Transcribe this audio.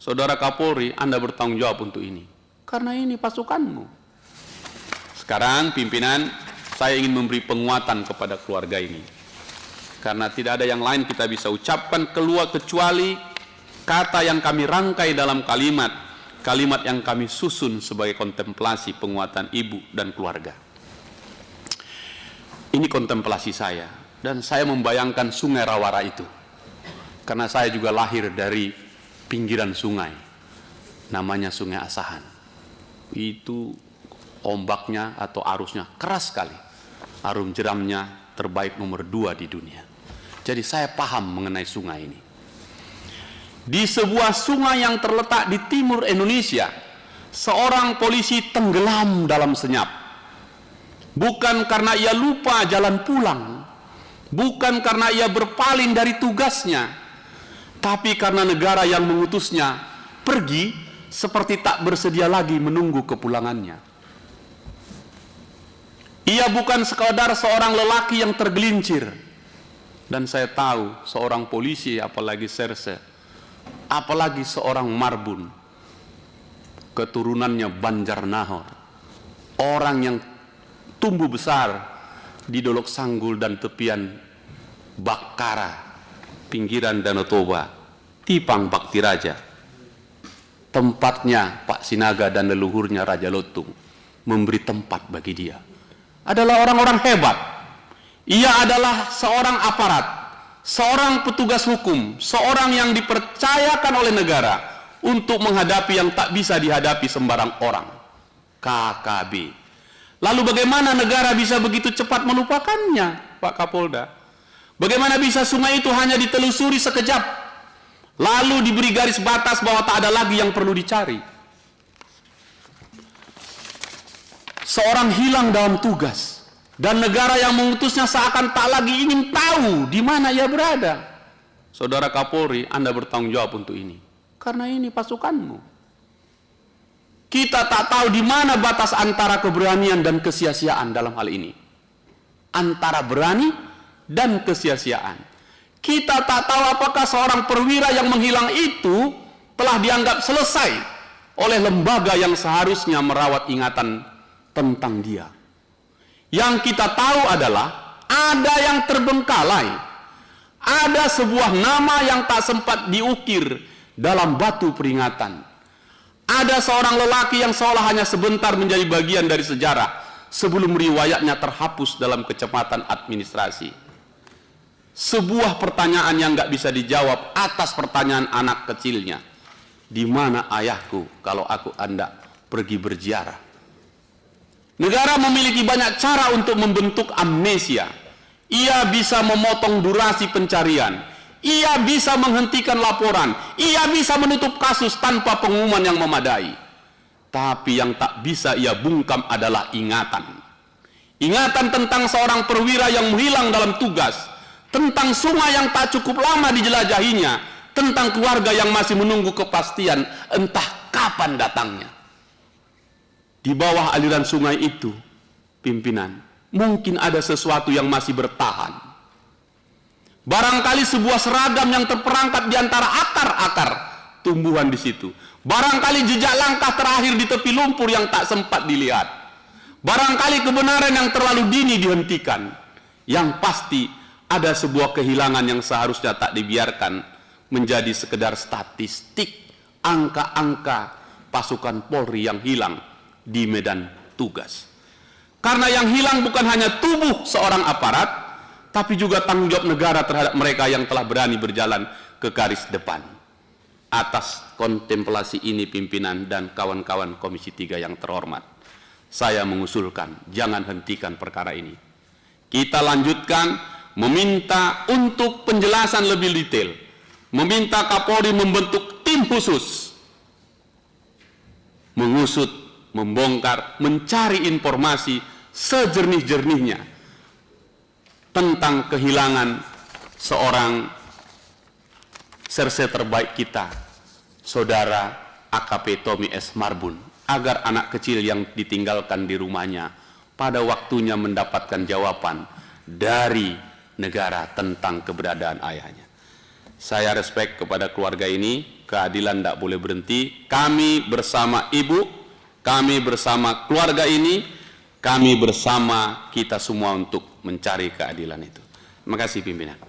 Saudara Kapolri, Anda bertanggung jawab untuk ini. Karena ini pasukanmu. Sekarang pimpinan, saya ingin memberi penguatan kepada keluarga ini. Karena tidak ada yang lain kita bisa ucapkan keluar kecuali kata yang kami rangkai dalam kalimat yang kami susun sebagai kontemplasi penguatan ibu dan keluarga. Ini kontemplasi saya, dan saya membayangkan sungai Rawara itu. Karena saya juga lahir dari pinggiran sungai, namanya Sungai Asahan. Itu ombaknya atau arusnya keras sekali. Arum jeramnya terbaik nomor 2 di dunia. Jadi saya paham mengenai sungai ini. Di sebuah sungai yang terletak di timur Indonesia, seorang polisi tenggelam dalam senyap. Bukan karena ia lupa jalan pulang, bukan karena ia berpaling dari tugasnya, tapi karena negara yang mengutusnya pergi seperti tak bersedia lagi menunggu kepulangannya. Ia bukan sekadar seorang lelaki yang tergelincir. Dan saya tahu seorang polisi, apalagi serse, apalagi seorang marbun, keturunannya Banjarnahor, orang yang tumbuh besar di Dolok Sanggul dan tepian Bakkara, pinggiran Danau Toba, Tipang Bakti Raja, tempatnya Pak Sinaga dan leluhurnya Raja Lotung memberi tempat bagi dia. Adalah orang-orang hebat. Ia adalah seorang aparat, seorang petugas hukum, seorang yang dipercayakan oleh negara untuk menghadapi yang tak bisa dihadapi sembarang orang, KKB. Lalu bagaimana negara bisa begitu cepat melupakannya, Pak Kapolda? Bagaimana bisa sungai itu hanya ditelusuri sekejap, lalu diberi garis batas bahwa tak ada lagi yang perlu dicari? Seorang hilang dalam tugas, dan negara yang mengutusnya seakan tak lagi ingin tahu di mana ia berada. Saudara Kapolri, Anda bertanggung jawab untuk ini. Karena ini pasukanmu. Kita tak tahu di mana batas antara keberanian dan kesia-siaan dalam hal ini. Antara berani dan kesia-siaan. Kita tak tahu apakah seorang perwira yang menghilang itu telah dianggap selesai oleh lembaga yang seharusnya merawat ingatan tentang dia. Yang kita tahu adalah ada yang terbengkalai, ada sebuah nama yang tak sempat diukir dalam batu peringatan, ada seorang lelaki yang seolah hanya sebentar menjadi bagian dari sejarah sebelum riwayatnya terhapus dalam kecepatan administrasi. Sebuah pertanyaan yang nggak bisa dijawab atas pertanyaan anak kecilnya, di mana ayahku kalau aku hendak pergi berziarah? Negara memiliki banyak cara untuk membentuk amnesia. Ia bisa memotong durasi pencarian. Ia bisa menghentikan laporan. Ia bisa menutup kasus tanpa pengumuman yang memadai. Tapi yang tak bisa ia bungkam adalah ingatan. Ingatan tentang seorang perwira yang menghilang dalam tugas. Tentang sungai yang tak cukup lama dijelajahinya. Tentang keluarga yang masih menunggu kepastian entah kapan datangnya. Di bawah aliran sungai itu, pimpinan, mungkin ada sesuatu yang masih bertahan. Barangkali sebuah seragam yang terperangkap di antara akar-akar tumbuhan di situ. Barangkali jejak langkah terakhir di tepi lumpur yang tak sempat dilihat. Barangkali kebenaran yang terlalu dini dihentikan. Yang pasti ada sebuah kehilangan yang seharusnya tak dibiarkan menjadi sekedar statistik, angka-angka pasukan Polri yang hilang di medan tugas. Karena yang hilang bukan hanya tubuh seorang aparat, tapi juga tanggung jawab negara terhadap mereka yang telah berani berjalan ke garis depan. Atas kontemplasi ini pimpinan dan kawan-kawan Komisi 3 yang terhormat, saya mengusulkan jangan hentikan perkara ini. Kita lanjutkan meminta untuk penjelasan lebih detail, meminta Kapolri membentuk tim khusus, mengusut, membongkar, mencari informasi sejernih-jernihnya tentang kehilangan seorang serse terbaik kita, saudara AKP Tommy S. Marbun, agar anak kecil yang ditinggalkan di rumahnya pada waktunya mendapatkan jawaban dari negara tentang keberadaan ayahnya. Saya respect kepada keluarga ini. keadilan tidak boleh berhenti. Kami bersama ibu, kami bersama keluarga ini, kami bersama kita semua untuk mencari keadilan itu. Terima kasih pimpinan.